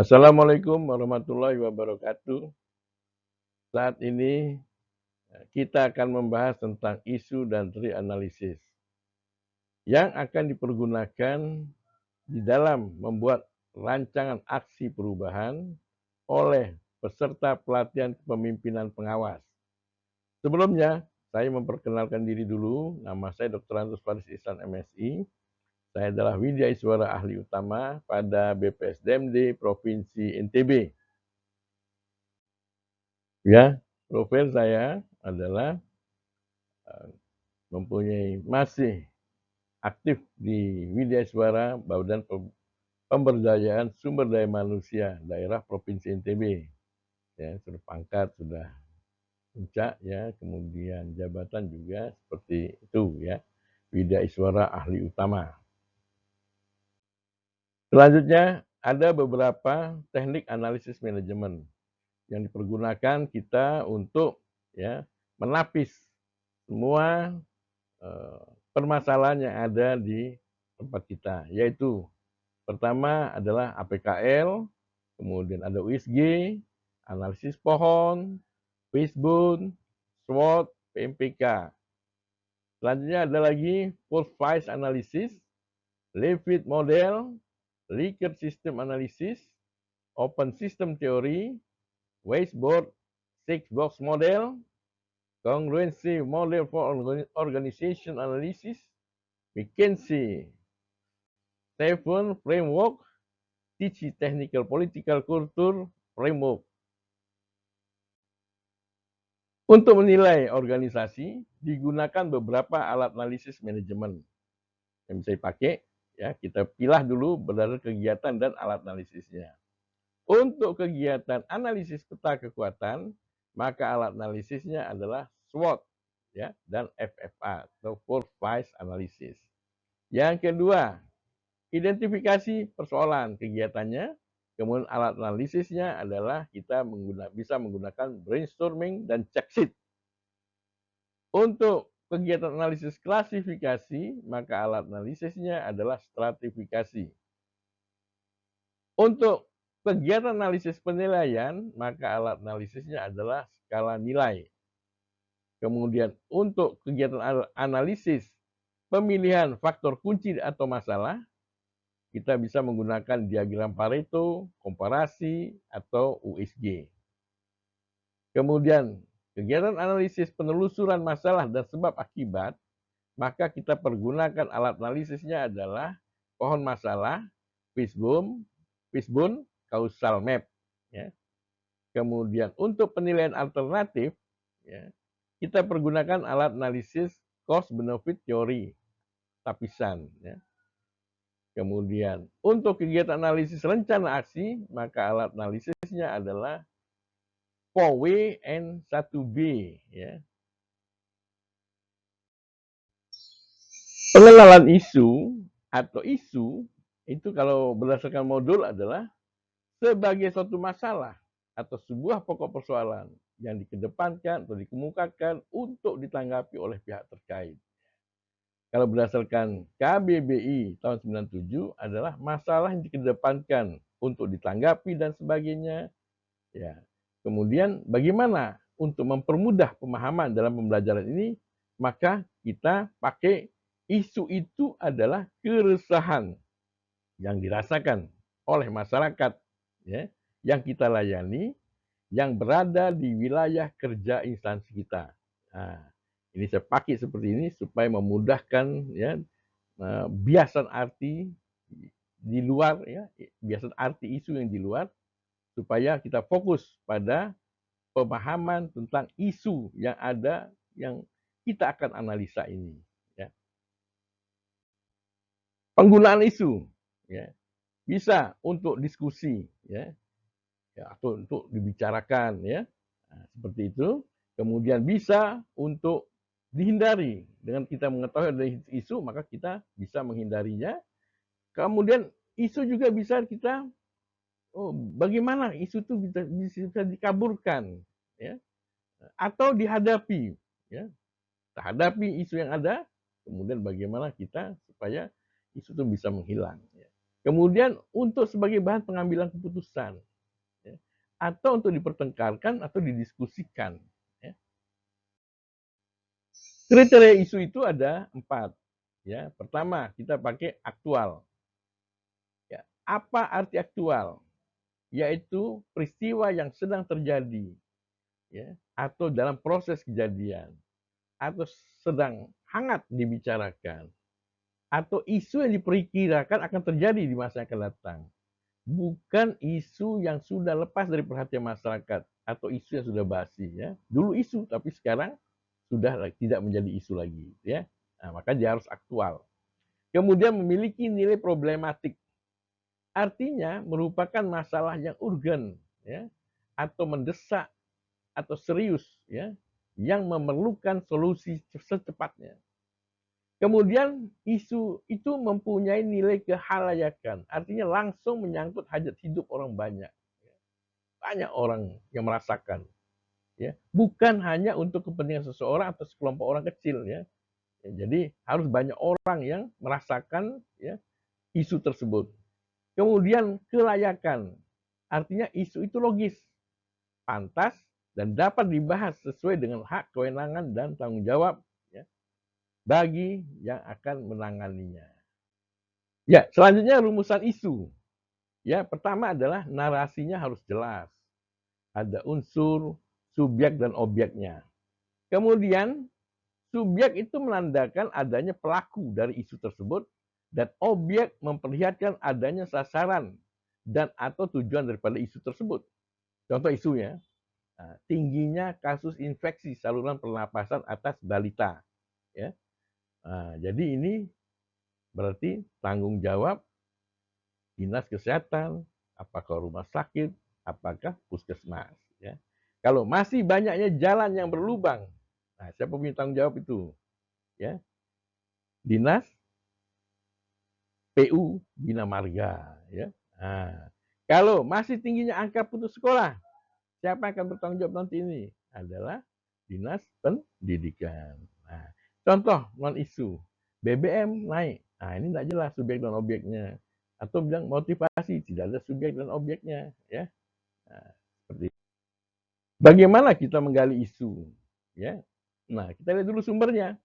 Assalamualaikum warahmatullahi wabarakatuh. Saat ini kita akan membahas tentang isu dan tree analisis yang akan dipergunakan di dalam membuat rancangan aksi perubahan oleh peserta pelatihan kepemimpinan pengawas. Sebelumnya, saya memperkenalkan diri dulu. Nama saya Dr. Antus Faris Ihsan MSI. Saya adalah Widya Iswara Ahli Utama pada BPSDMD Provinsi NTB. Ya, profil saya adalah masih aktif di Widya Iswara Badan Pemberdayaan Sumber Daya Manusia Daerah Provinsi NTB. Ya, sudah pangkat, sudah puncak ya, kemudian jabatan juga seperti itu ya. Widya Iswara Ahli Utama. Selanjutnya ada beberapa teknik analisis manajemen yang dipergunakan kita untuk ya menapis semua permasalahan yang ada di tempat kita, yaitu pertama adalah APKL, kemudian ada USG, analisis pohon, Fishbone, SWOT, PMPK. Selanjutnya ada lagi Full Price Analysis, Leavitt Model, Likert System Analysis, Open System Theory, Wasteboard, Six Box Model, Congruency Model for Organization Analysis, McKinsey 7 Framework, Teach Technical Political Culture Framework. Untuk menilai organisasi, digunakan beberapa alat analisis manajemen yang bisa dipakai. Ya, kita pilah dulu berdasarkan kegiatan dan alat analisisnya. Untuk kegiatan analisis peta kekuatan, maka alat analisisnya adalah SWOT ya, dan FFA atau Full Price Analysis. Yang kedua, identifikasi persoalan kegiatannya, kemudian alat analisisnya adalah kita bisa menggunakan brainstorming dan check sheet. Untuk kegiatan analisis klasifikasi, maka alat analisisnya adalah stratifikasi. Untuk kegiatan analisis penilaian, maka alat analisisnya adalah skala nilai. Kemudian untuk kegiatan analisis pemilihan faktor kunci atau masalah, kita bisa menggunakan diagram Pareto, komparasi, atau USG. Kemudian kegiatan analisis penelusuran masalah dan sebab akibat, maka kita pergunakan alat analisisnya adalah pohon masalah, Fishbone, causal map. Ya. Kemudian untuk penilaian alternatif, ya, kita pergunakan alat analisis cost benefit theory, tapisan. Ya. Kemudian untuk kegiatan analisis rencana aksi, maka alat analisisnya adalah POW N1B. Ya. Pengenalan isu atau isu itu kalau berdasarkan modul adalah sebagai suatu masalah atau sebuah pokok persoalan yang dikedepankan atau dikemukakan untuk ditanggapi oleh pihak terkait. Kalau berdasarkan KBBI tahun 97 adalah masalah yang dikedepankan untuk ditanggapi dan sebagainya. Ya. Kemudian bagaimana untuk mempermudah pemahaman dalam pembelajaran ini, maka kita pakai isu itu adalah keresahan yang dirasakan oleh masyarakat ya, yang kita layani, yang berada di wilayah kerja instansi kita. Nah, ini saya pakai seperti ini supaya memudahkan ya biasan arti di luar ya, biasan arti isu yang di luar supaya kita fokus pada pemahaman tentang isu yang ada yang kita akan analisa ini. Ya. Penggunaan isu ya, bisa untuk diskusi ya, atau untuk dibicarakan ya, nah, seperti itu. Kemudian bisa untuk dihindari dengan kita mengetahui ada isu, maka kita bisa menghindarinya. Kemudian isu juga bisa kita bagaimana isu itu bisa dikaburkan ya, atau dihadapi ya, hadapi isu yang ada, kemudian bagaimana kita supaya isu itu bisa menghilang ya. Kemudian untuk sebagai bahan pengambilan keputusan, ya, atau untuk dipertengkarkan atau didiskusikan. Ya. Kriteria isu itu ada 4. Ya, pertama kita pakai aktual. Ya, apa arti aktual? Yaitu peristiwa yang sedang terjadi, ya, atau dalam proses kejadian, atau sedang hangat dibicarakan, atau isu yang diperkirakan akan terjadi di masa yang akan datang. Bukan isu yang sudah lepas dari perhatian masyarakat atau isu yang sudah basi. Ya. Dulu isu, tapi sekarang sudah tidak menjadi isu lagi. Ya. Nah, maka dia harus aktual. Kemudian memiliki nilai problematik. Artinya merupakan masalah yang urgen, ya, atau mendesak atau serius, ya, yang memerlukan solusi secepatnya. Kemudian isu itu mempunyai nilai kehalayakan, artinya langsung menyangkut hajat hidup orang banyak. Banyak orang yang merasakan, ya. Bukan hanya untuk kepentingan seseorang atau sekelompok orang kecil, ya. Jadi harus banyak orang yang merasakan, ya, isu tersebut. Kemudian kelayakan, artinya isu itu logis, pantas, dan dapat dibahas sesuai dengan hak, kewenangan, dan tanggung jawab, ya, bagi yang akan menanganinya. Ya, selanjutnya rumusan isu. Ya, pertama adalah narasinya harus jelas. Ada unsur, subjek, dan objeknya. Kemudian, subjek itu menandakan adanya pelaku dari isu tersebut, dan objek memperlihatkan adanya sasaran dan atau tujuan daripada isu tersebut. Contoh isunya, tingginya kasus infeksi saluran pernapasan atas balita. Ya. Jadi ini berarti tanggung jawab dinas kesehatan, apakah rumah sakit, apakah puskesmas. Ya. Kalau masih banyaknya jalan yang berlubang, nah siapa punya tanggung jawab itu? Ya, dinas PU Bina Marga. Ya. Nah, kalau masih tingginya angka putus sekolah, siapa yang akan bertanggung jawab nanti ini? Adalah dinas pendidikan. Nah, contoh non isu, BBM naik. Nah, ini tidak jelas subjek dan objeknya. Atau bilang motivasi, tidak ada subjek dan objeknya. Ya, nah, seperti itu. Bagaimana kita menggali isu? Ya, nah kita lihat dulu sumbernya.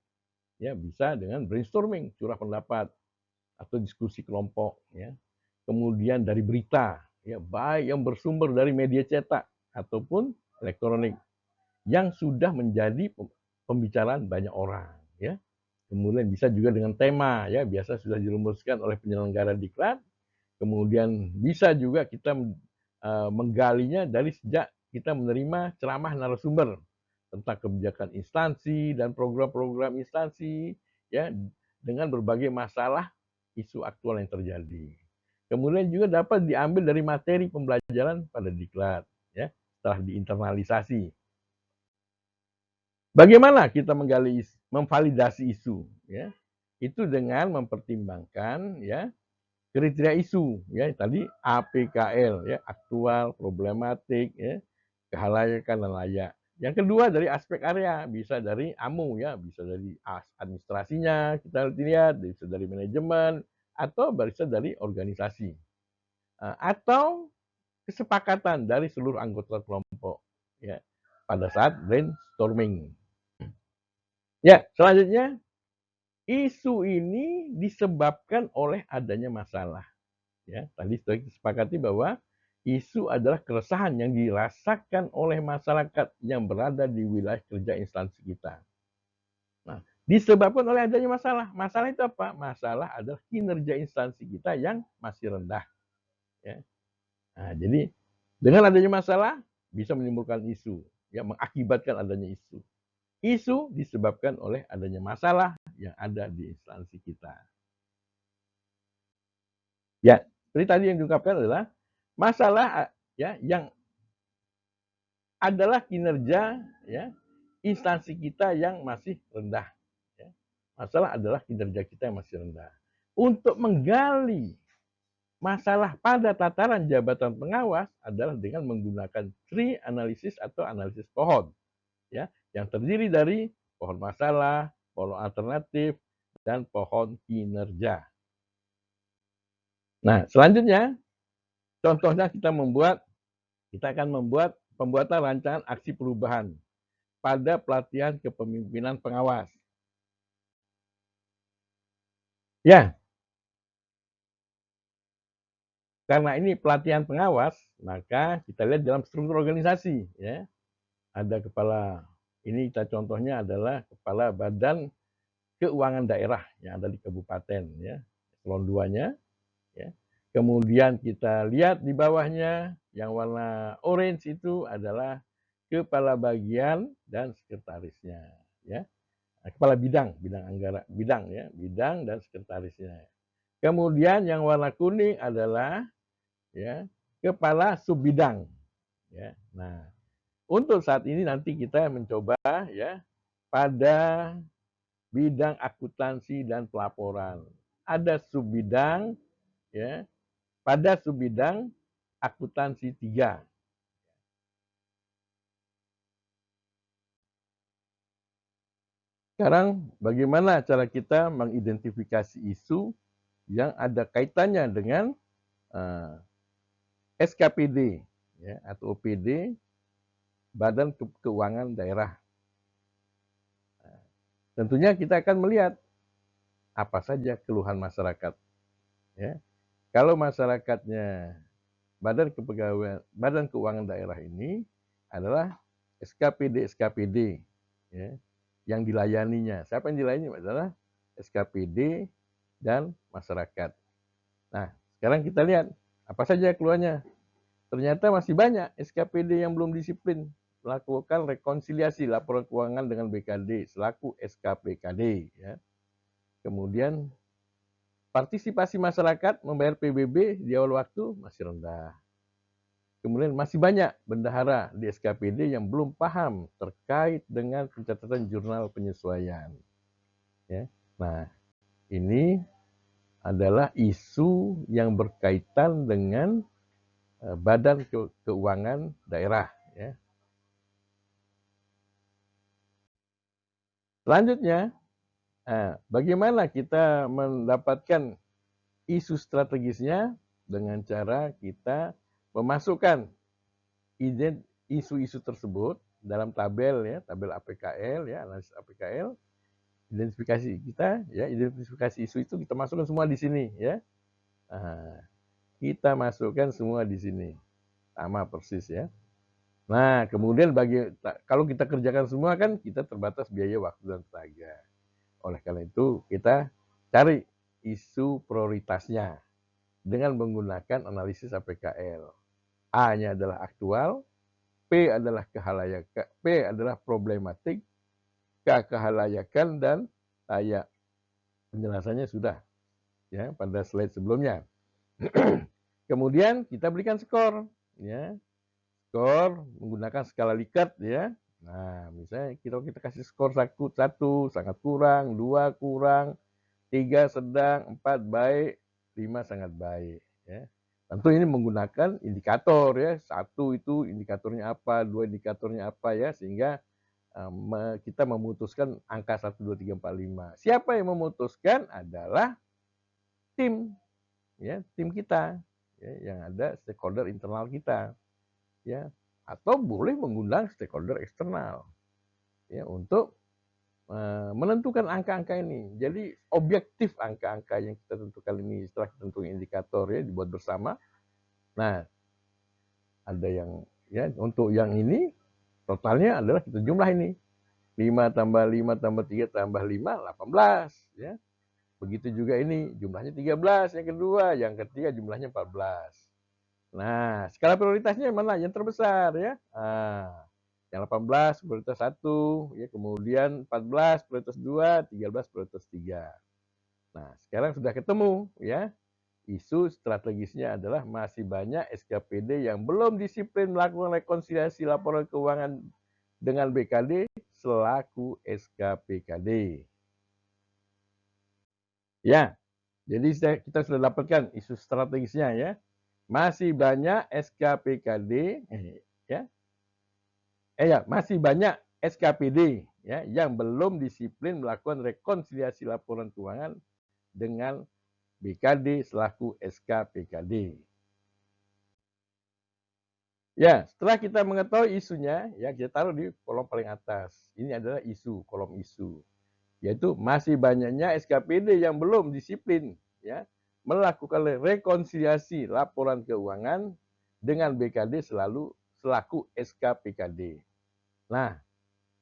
Ya, bisa dengan brainstorming, curah pendapat, atau diskusi kelompok. Ya, kemudian dari berita, ya, baik yang bersumber dari media cetak ataupun elektronik, yang sudah menjadi pembicaraan banyak orang, ya. Kemudian bisa juga dengan tema, ya, biasa sudah dirumuskan oleh penyelenggara diklat. Kemudian bisa juga kita menggalinya dari sejak kita menerima ceramah narasumber tentang kebijakan instansi dan program-program instansi, ya, dengan berbagai masalah isu aktual yang terjadi. Kemudian juga dapat diambil dari materi pembelajaran pada diklat, ya, setelah diinternalisasi. Bagaimana kita menggali, memvalidasi isu? Ya, itu dengan mempertimbangkan, ya, kriteria isu, ya, tadi APKL, ya, aktual, problematik, ya, kehalayakan dan layak. Yang kedua dari aspek area, bisa dari AMU, ya, bisa dari administrasinya kita lihat, bisa dari manajemen, atau bisa dari organisasi, atau kesepakatan dari seluruh anggota kelompok, ya, pada saat brainstorming. Ya, selanjutnya isu ini disebabkan oleh adanya masalah. Ya, tadi sudah disepakati bahwa isu adalah keresahan yang dirasakan oleh masyarakat yang berada di wilayah kerja instansi kita. Nah, disebabkan oleh adanya masalah. Masalah itu apa? Masalah adalah kinerja instansi kita yang masih rendah. Ya. Nah, jadi dengan adanya masalah bisa menimbulkan isu, ya, mengakibatkan adanya isu. Isu disebabkan oleh adanya masalah yang ada di instansi kita. Ya, seperti tadi yang diungkapkan adalah masalah, ya, yang adalah kinerja, ya, instansi kita yang masih rendah. Ya. Masalah adalah kinerja kita yang masih rendah. Untuk menggali masalah pada tataran jabatan pengawas adalah dengan menggunakan tree analisis atau analisis pohon, ya, yang terdiri dari pohon masalah, pohon alternatif, dan pohon kinerja. Nah, selanjutnya contohnya kita akan membuat pembuatan rancangan aksi perubahan pada pelatihan kepemimpinan pengawas. Ya, karena ini pelatihan pengawas, maka kita lihat dalam struktur organisasi, ya. Ada kepala, ini kita contohnya adalah kepala Badan Keuangan Daerah yang ada di kabupaten, ya. Eselon 2-nya, ya. Kemudian kita lihat di bawahnya yang warna orange itu adalah kepala bagian dan sekretarisnya, ya. Kepala bidang anggaran, bidang dan sekretarisnya. Kemudian yang warna kuning adalah, ya, kepala subbidang, ya. Nah, untuk saat ini nanti kita mencoba, ya, pada bidang akuntansi dan pelaporan. Ada subbidang, ya, pada subbidang akuntansi 3. Sekarang bagaimana cara kita mengidentifikasi isu yang ada kaitannya dengan SKPD, ya, atau OPD Badan Keuangan Daerah. Tentunya kita akan melihat apa saja keluhan masyarakat. Ya. Kalau masyarakatnya Badan Keuangan Daerah ini adalah SKPD, ya, yang dilayaninya. Siapa yang dilayani adalah SKPD dan masyarakat. Nah, sekarang kita lihat apa saja keluhannya. Ternyata masih banyak SKPD yang belum disiplin melakukan rekonsiliasi laporan keuangan dengan BKD selaku SKPKD. Ya. Kemudian partisipasi masyarakat membayar PBB di awal waktu masih rendah. Kemudian masih banyak bendahara di SKPD yang belum paham terkait dengan pencatatan jurnal penyesuaian. Ya. Nah, ini adalah isu yang berkaitan dengan Badan Keuangan Daerah. Ya. Selanjutnya, bagaimana kita mendapatkan isu strategisnya dengan cara kita memasukkan isu-isu tersebut dalam tabel, ya, tabel APKL, ya, analisis APKL, identifikasi kita, ya, identifikasi isu itu kita masukkan semua di sini, ya. Nah, kita masukkan semua di sini, sama persis, ya. Nah, kemudian kalau kita kerjakan semua kan kita terbatas biaya, waktu, dan tenaga. Oleh karena itu, kita cari isu prioritasnya dengan menggunakan analisis APKL. A-nya adalah aktual, P adalah kehalayakan, P adalah problematik, K kehalayakan, dan layak. Penjelasannya sudah, ya, pada slide sebelumnya. Kemudian kita berikan skor, ya. Skor menggunakan skala Likert, ya. Nah, misalnya kita kasih skor 1 sangat kurang, 2 kurang, 3 sedang, 4 baik, 5 sangat baik, ya. Tentu ini menggunakan indikator, ya. 1 itu indikatornya apa, 2 indikatornya apa, ya, sehingga kita memutuskan angka 1, 2, 3, 4, 5. Siapa yang memutuskan adalah tim, ya, tim kita, ya, yang ada stakeholder internal kita, ya, atau boleh mengundang stakeholder eksternal, ya, untuk menentukan angka-angka ini. Jadi objektif angka-angka yang kita tentukan ini setelah kita tentukan indikator, ya, dibuat bersama. Nah, ada yang, ya, untuk yang ini totalnya adalah kita jumlah ini 5 tambah 5 tambah 3 tambah 5, 18, ya. Begitu juga ini, jumlahnya 13 yang kedua, yang ketiga jumlahnya 14. Nah, skala prioritasnya mana? Yang terbesar, ya. Nah, yang 18 prioritas 1, ya, kemudian 14 prioritas 2, 13 prioritas 3. Nah, sekarang sudah ketemu, ya. Isu strategisnya adalah masih banyak SKPD yang belum disiplin melakukan rekonsiliasi laporan keuangan dengan BKD selaku SKPKD. Ya, jadi kita sudah dapatkan isu strategisnya, ya. Masih banyak SKPKD, ya. Masih banyak SKPD, ya, yang belum disiplin melakukan rekonsiliasi laporan keuangan dengan BKD selaku SKPKD. Ya, setelah kita mengetahui isunya, ya kita taruh di kolom paling atas. Ini adalah isu, kolom isu. Yaitu masih banyaknya SKPD yang belum disiplin, ya, melakukan rekonsiliasi laporan keuangan dengan BKD selaku SKPKD. Nah,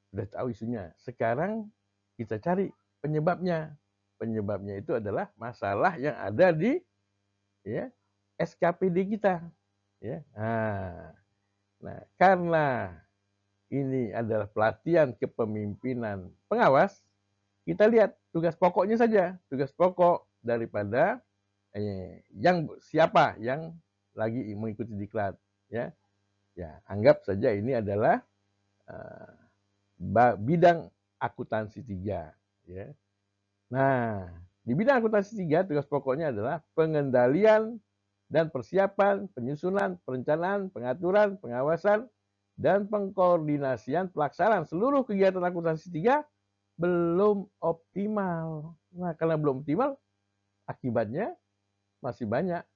sudah tahu isunya. Sekarang kita cari penyebabnya. Penyebabnya itu adalah masalah yang ada di, ya, SKPD kita. Ya. Nah, karena ini adalah pelatihan kepemimpinan pengawas, kita lihat tugas pokoknya saja. Tugas pokok daripada yang siapa yang lagi mengikuti diklat. Ya, ya, anggap saja ini adalah bidang akuntansi 3. Ya. Nah, di bidang akuntansi 3, tugas pokoknya adalah pengendalian dan persiapan, penyusunan, perencanaan, pengaturan, pengawasan, dan pengkoordinasian pelaksanaan seluruh kegiatan akuntansi 3 belum optimal. Nah, karena belum optimal, akibatnya masih banyak,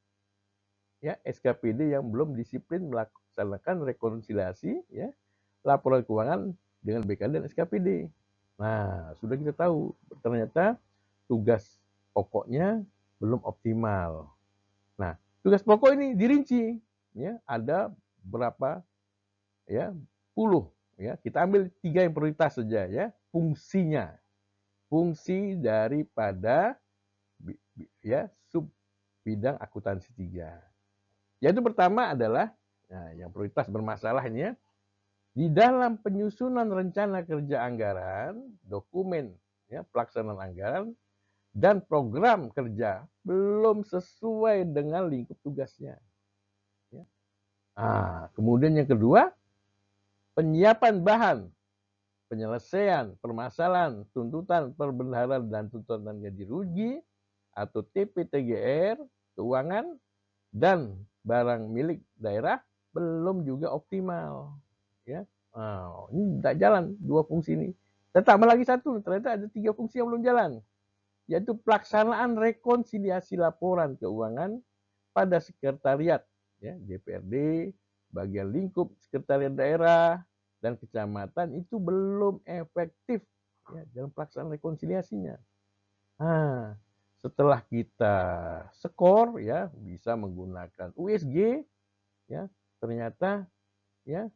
ya, SKPD yang belum disiplin melaksanakan rekonsiliasi, ya, laporan keuangan dengan BKD dan SKPD. Nah, sudah kita tahu ternyata tugas pokoknya belum optimal. Nah, tugas pokok ini dirinci, ya, ada berapa, ya, puluh, ya. Kita ambil 3 yang prioritas saja, ya, fungsinya. Fungsi daripada, ya, sub bidang akuntansi 3. Yaitu pertama adalah, nah, yang prioritas bermasalah ini, ya, di dalam penyusunan rencana kerja anggaran, dokumen, ya, pelaksanaan anggaran, dan program kerja belum sesuai dengan lingkup tugasnya. Ya. Kemudian yang kedua, penyiapan bahan, penyelesaian permasalahan, tuntutan perbendaharaan dan tuntutan ganti rugi atau TP-TGR, keuangan, dan barang milik daerah belum juga optimal. Ya. Ini tidak jalan 2 fungsi ini. Dan tambah lagi 1, ternyata ada 3 fungsi yang belum jalan, yaitu pelaksanaan rekonsiliasi laporan keuangan pada sekretariat, ya, DPRD, bagian lingkup sekretariat daerah, dan kecamatan itu belum efektif, ya, dalam pelaksanaan rekonsiliasinya. Setelah kita skor, ya, bisa menggunakan USG, ya, ternyata, ya,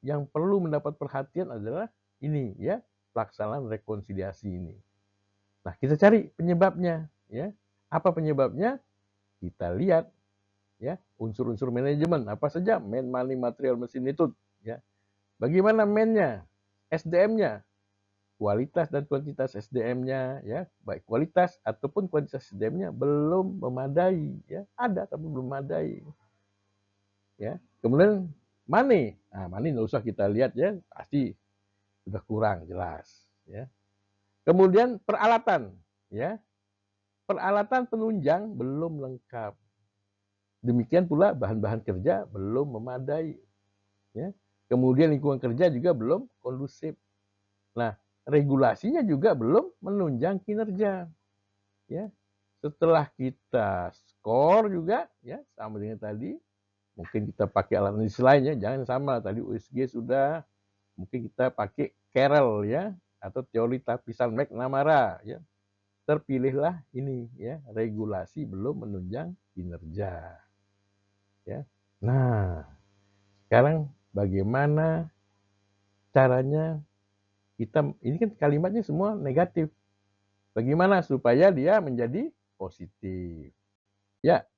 yang perlu mendapat perhatian adalah ini, ya, pelaksanaan rekonsiliasi ini. Nah, kita cari penyebabnya, ya. Apa penyebabnya? Kita lihat, ya, unsur-unsur manajemen apa saja, man, money, material, mesin itu, ya. Bagaimana man-nya, SDM-nya, kualitas dan kuantitas SDM-nya, ya, baik kualitas ataupun kuantitas SDM-nya belum memadai, ya, ada tapi belum memadai, ya. Kemudian money, money nggak usah kita lihat, ya, pasti sudah kurang jelas, ya. Kemudian peralatan, ya, peralatan penunjang belum lengkap. Demikian pula bahan-bahan kerja belum memadai, ya. Kemudian lingkungan kerja juga belum kondusif. Nah, regulasinya juga belum menunjang kinerja, ya. Setelah kita skor juga, ya, sama dengan tadi, mungkin kita pakai alat analisis lainnya, jangan sama tadi USG sudah, mungkin kita pakai Carroll, ya, atau teori lapisan McNamara, ya. Terpilihlah ini, ya, regulasi belum menunjang kinerja, ya. Nah, sekarang bagaimana caranya kita, ini kan kalimatnya semua negatif. Bagaimana supaya dia menjadi positif? Ya,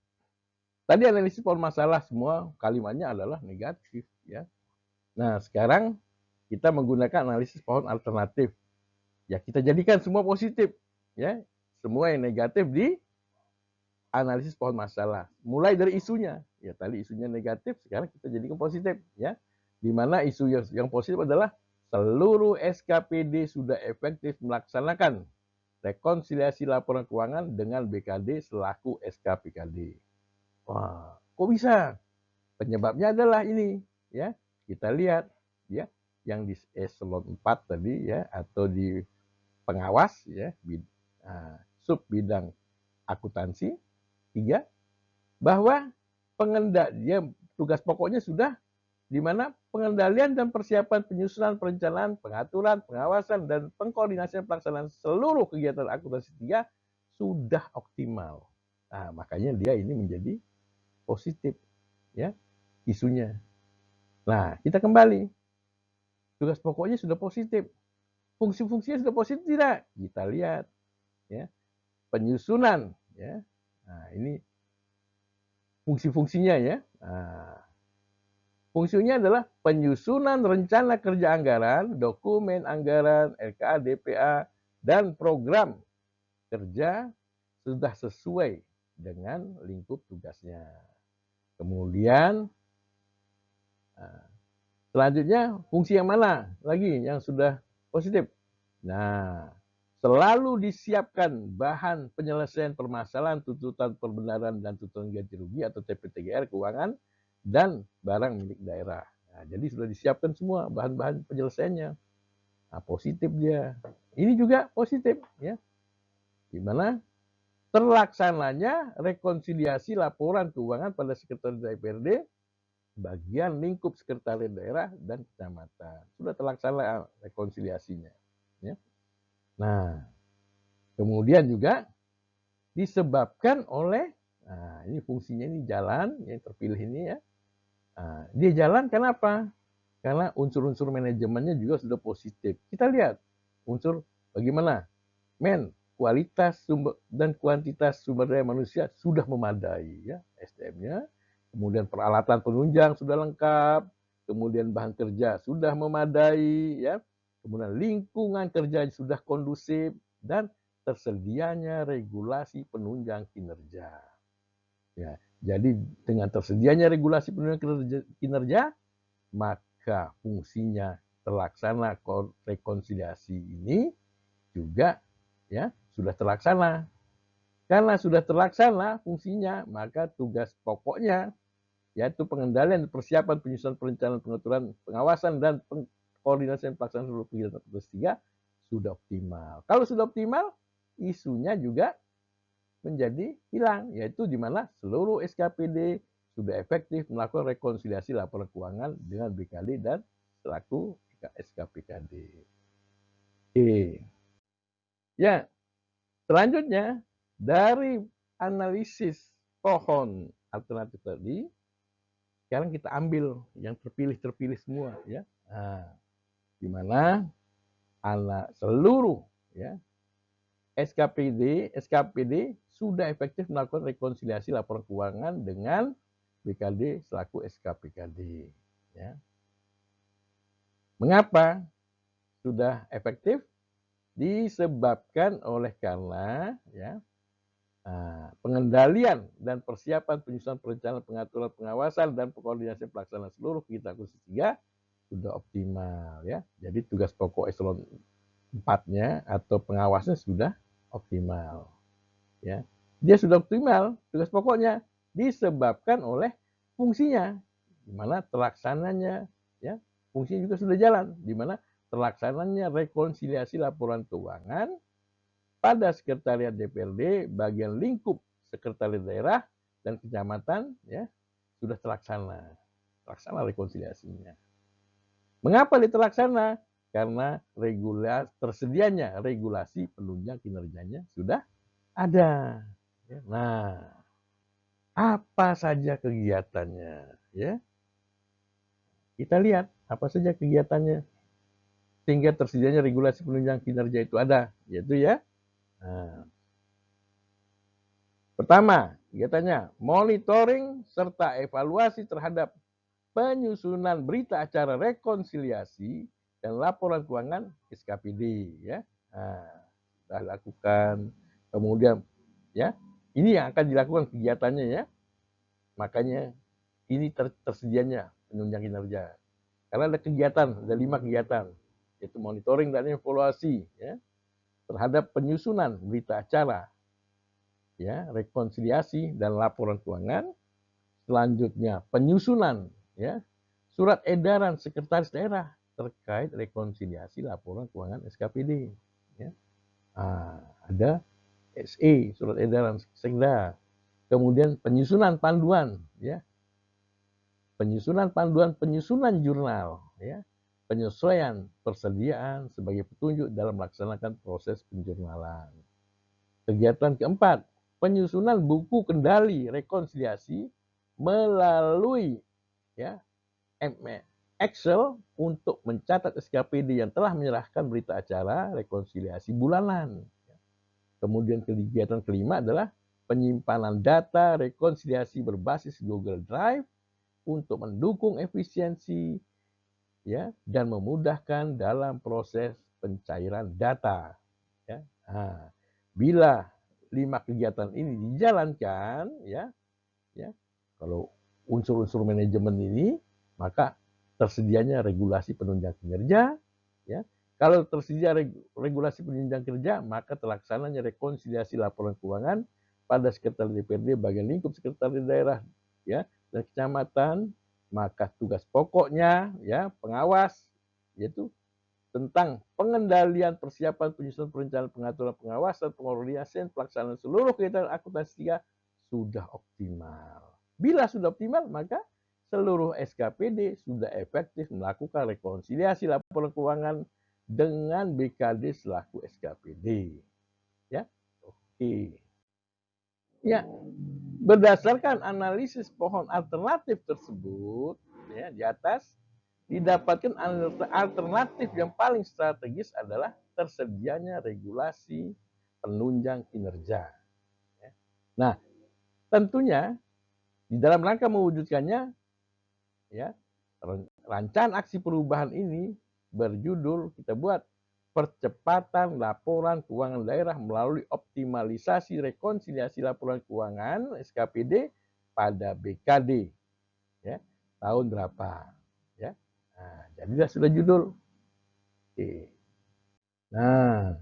tadi analisis pohon masalah semua kalimatnya adalah negatif, ya. Nah, sekarang kita menggunakan analisis pohon alternatif. Ya, kita jadikan semua positif, ya. Semua yang negatif di analisis pohon masalah. Mulai dari isunya. Ya, tadi isunya negatif, sekarang kita jadikan positif, ya. Di mana isu yang positif adalah seluruh SKPD sudah efektif melaksanakan rekonsiliasi laporan keuangan dengan BKD selaku SKPKD. Wah, kok bisa? Penyebabnya adalah ini, ya. Kita lihat, ya, yang di eselon 4 tadi, ya, atau di pengawas, ya, sub bidang akuntansi. 3, bahwa tugas pokoknya sudah di mana pengendalian dan persiapan penyusunan, perencanaan, pengaturan, pengawasan, dan pengkoordinasian pelaksanaan seluruh kegiatan akuntansi 3 sudah optimal. Nah, makanya dia ini menjadi positif, ya, isunya. Nah, kita kembali. Tugas pokoknya sudah positif. Fungsi-fungsinya sudah positif tidak? Kita lihat, ya. Penyusunan, ya. Nah, ini fungsi-fungsinya, ya. Nah, fungsinya adalah penyusunan rencana kerja anggaran, dokumen anggaran, LKA, DPA, dan program kerja sudah sesuai dengan lingkup tugasnya. Kemudian, selanjutnya fungsi yang mana lagi yang sudah positif? Nah, selalu disiapkan bahan penyelesaian permasalahan, tuntutan perbenaran, dan tuntutan ganti rugi atau TPTGR keuangan dan barang milik daerah. Nah, jadi sudah disiapkan semua bahan-bahan penyelesaiannya. Nah, positif dia. Ini juga positif, ya. Di mana terlaksananya rekonsiliasi laporan keuangan pada sekretariat DPRD, bagian lingkup sekretariat daerah dan kecamatan. Sudah terlaksana rekonsiliasinya, ya. Nah, kemudian juga disebabkan oleh, nah ini fungsinya ini jalan yang terpilih ini, ya. Nah, dia jalan kenapa? Karena unsur-unsur manajemennya juga sudah positif. Kita lihat unsur bagaimana kualitas sumber dan kuantitas sumber daya manusia sudah memadai, ya, SDM-nya. Kemudian peralatan penunjang sudah lengkap, kemudian bahan kerja sudah memadai, ya. Kemudian lingkungan kerja sudah kondusif dan tersedianya regulasi penunjang kinerja. Ya, jadi dengan tersedianya regulasi penunjang kinerja, maka fungsinya terlaksana rekonsiliasi ini juga, ya, sudah terlaksana. Karena sudah terlaksana fungsinya, maka tugas pokoknya yaitu pengendalian, persiapan, penyusunan, perencanaan, pengaturan, pengawasan, dan koordinasi pelaksanaan seluruh kegiatan tugas 3 sudah optimal. Kalau sudah optimal, isunya juga menjadi hilang, yaitu di mana seluruh SKPD sudah efektif melakukan rekonsiliasi laporan keuangan dengan BKD dan selaku SKPKD. Oke. Ya, selanjutnya dari analisis pohon alternatif tadi, sekarang kita ambil yang terpilih semua, ya. Nah, di mana seluruh, ya, SKPD sudah efektif melakukan rekonsiliasi laporan keuangan dengan BKD selaku SKPKD, ya. Mengapa sudah efektif? Disebabkan oleh karena, ya, pengendalian dan persiapan penyusunan perencanaan, pengaturan, pengawasan, dan koordinasi pelaksanaan seluruh kegiatan khusus 3 sudah optimal, ya. Jadi tugas pokok eselon 4-nya atau pengawasnya sudah optimal, ya. Dia sudah optimal tugas pokoknya disebabkan oleh fungsinya, di mana terlaksananya, ya, fungsinya juga sudah jalan, di mana terlaksananya rekonsiliasi laporan keuangan pada sekretariat DPRD, bagian lingkup sekretariat daerah dan kecamatan, ya, sudah terlaksana rekonsiliasinya. Mengapa terlaksana? Karena tersedianya regulasi penunjang kinerjanya sudah ada. Nah, apa saja kegiatannya, ya? Kita lihat apa saja kegiatannya sehingga tersedianya regulasi penunjang kinerja itu ada, yaitu, ya. Nah, pertama, kegiatannya monitoring serta evaluasi terhadap penyusunan berita acara rekonsiliasi dan laporan keuangan SKPD, ya. Nah, sudah lakukan. Kemudian, ya, ini yang akan dilakukan kegiatannya, ya. Makanya ini tersedianya penunjang kinerja. Karena ada kegiatan, ada 5 kegiatan, yaitu monitoring dan evaluasi, ya, terhadap penyusunan berita acara, ya, rekonsiliasi dan laporan keuangan. Selanjutnya penyusunan, ya, surat edaran sekretaris daerah terkait rekonsiliasi laporan keuangan SKPD, ya. Ada SE, surat edaran Sekda. Kemudian penyusunan panduan, ya, penyusunan jurnal, ya, penyesuaian persediaan sebagai petunjuk dalam melaksanakan proses penjurnalan. Kegiatan keempat, penyusunan buku kendali rekonsiliasi melalui, ya, Excel untuk mencatat SKPD yang telah menyerahkan berita acara rekonsiliasi bulanan. Kemudian kegiatan kelima adalah penyimpanan data rekonsiliasi berbasis Google Drive untuk mendukung efisiensi, ya, dan memudahkan dalam proses pencairan data. Ya. Nah, bila 5 kegiatan ini dijalankan, ya, kalau unsur-unsur manajemen ini, maka tersedianya regulasi penunjang kinerja, ya. Kalau tersedia regulasi penunjang kerja, maka terlaksananya rekonsiliasi laporan keuangan pada sekretariat DPRD, bagian lingkup sekretariat daerah, ya, dan kecamatan. Maka tugas pokoknya, ya, pengawas, yaitu tentang pengendalian persiapan penyusunan perencanaan pengaturan pengawasan pengorganisasian pelaksanaan seluruh kegiatan akuntansi 3 sudah optimal. Bila sudah optimal, maka seluruh SKPD sudah efektif melakukan rekonsiliasi laporan keuangan dengan BKD selaku SKPD. Ya, oke. Ya, berdasarkan analisis pohon alternatif tersebut, ya, di atas, didapatkan alternatif yang paling strategis adalah tersedianya regulasi penunjang kinerja. Nah, tentunya di dalam rangka mewujudkannya, ya, rancangan aksi perubahan ini berjudul, kita buat percepatan laporan keuangan daerah melalui optimalisasi rekonsiliasi laporan keuangan SKPD pada BKD, ya, tahun berapa, ya. Nah, jadilah sudah judul. Oke. Nah,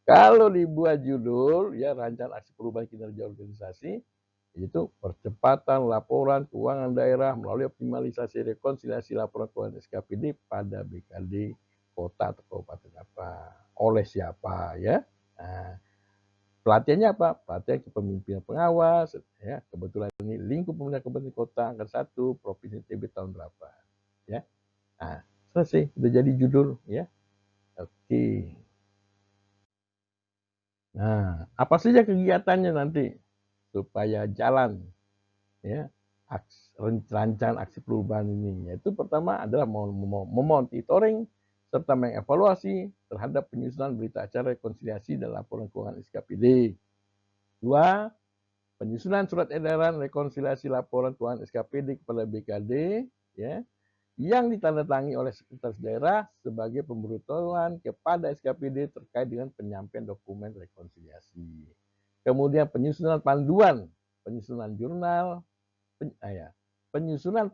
kalau dibuat judul, ya, rancangan aksi perubahan kinerja organisasi, yaitu percepatan laporan keuangan daerah melalui optimalisasi rekonsiliasi laporan keuangan SKPD pada BKD kota atau kabupaten apa, oleh siapa, ya. Nah, pelatihannya apa? Pelatihan kepemimpinan pengawas, ya. Kebetulan ini lingkup pemerintah kabupaten kota angka 1 provinsi TB tahun berapa, ya. Nah, selesai, udah jadi judul, ya. Oke. Nah, apa saja kegiatannya nanti supaya jalan, ya, rancangan aksi perubahan ini? Yaitu pertama adalah memonitoring serta mengevaluasi terhadap penyusunan berita acara rekonsiliasi dan laporan keuangan SKPD. 2, penyusunan surat edaran rekonsiliasi laporan keuangan SKPD kepada BKD, ya, yang ditandatangani oleh sekretaris daerah sebagai pemberitahuan kepada SKPD terkait dengan penyampaian dokumen rekonsiliasi. Kemudian penyusunan panduan, penyusunan jurnal, penyusunan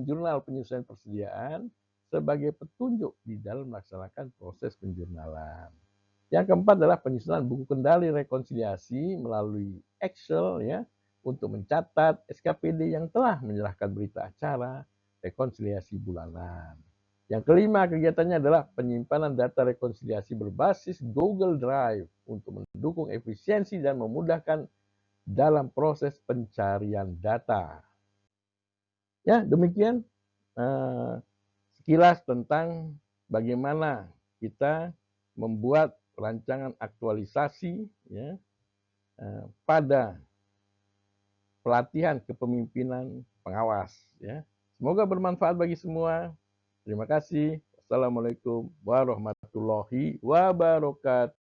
jurnal penyusunan persediaan sebagai petunjuk di dalam melaksanakan proses penjurnalan. Yang keempat adalah penyusunan buku kendali rekonsiliasi melalui Excel, ya, untuk mencatat SKPD yang telah menyerahkan berita acara rekonsiliasi bulanan. Yang kelima kegiatannya adalah penyimpanan data rekonsiliasi berbasis Google Drive untuk mendukung efisiensi dan memudahkan dalam proses pencarian data. Ya, demikian sekilas tentang bagaimana kita membuat rancangan aktualisasi, ya, pada pelatihan kepemimpinan pengawas, ya. Semoga bermanfaat bagi semua. Terima kasih. Wassalamualaikum warahmatullahi wabarakatuh.